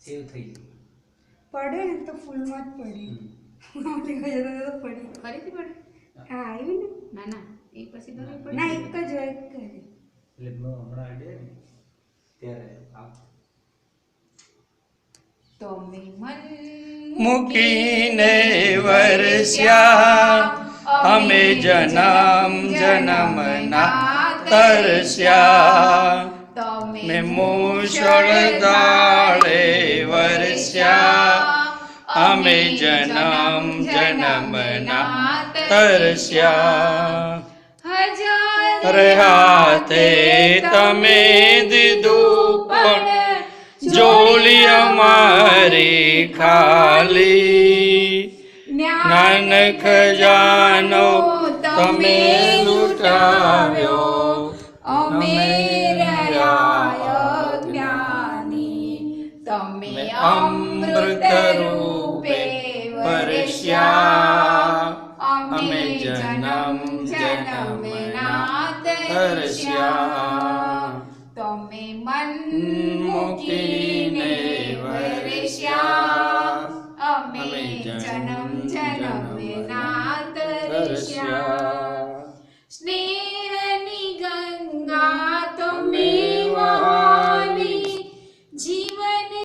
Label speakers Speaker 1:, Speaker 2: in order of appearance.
Speaker 1: સેવ થઈ ગયું.
Speaker 2: પડે ને તો ફૂલમાં જ પડી. ઓલી વખતે તો પડી.
Speaker 3: ફરીથી પડે?
Speaker 2: હા આવ્યું ને.
Speaker 3: ના ના એ પછી દોરી પડે.
Speaker 2: ના એક જ હોય એક જ.
Speaker 1: એટલે મેં હમણાં અડે ને ત્યારે આ
Speaker 3: તમે મન
Speaker 4: મૂકીને વરસ્યા અમે જન્મ જન્મના તરસ્યા મેં મૂષળ દાળે વરસ્યા અમે જન્મ જન્મના તરસ્યા અરે હાથે તમે દીધું પણ જોલી અમારી ખાલી જ્ઞાન ખજાનો તમે લૂંટાવ્યો અમે રહ્યા જ્ઞાની તમે અમૃત રૂપે વરસ્યા અમે જન્મ જન્મના તરસ્યા
Speaker 3: તમે મન
Speaker 4: મૂકીને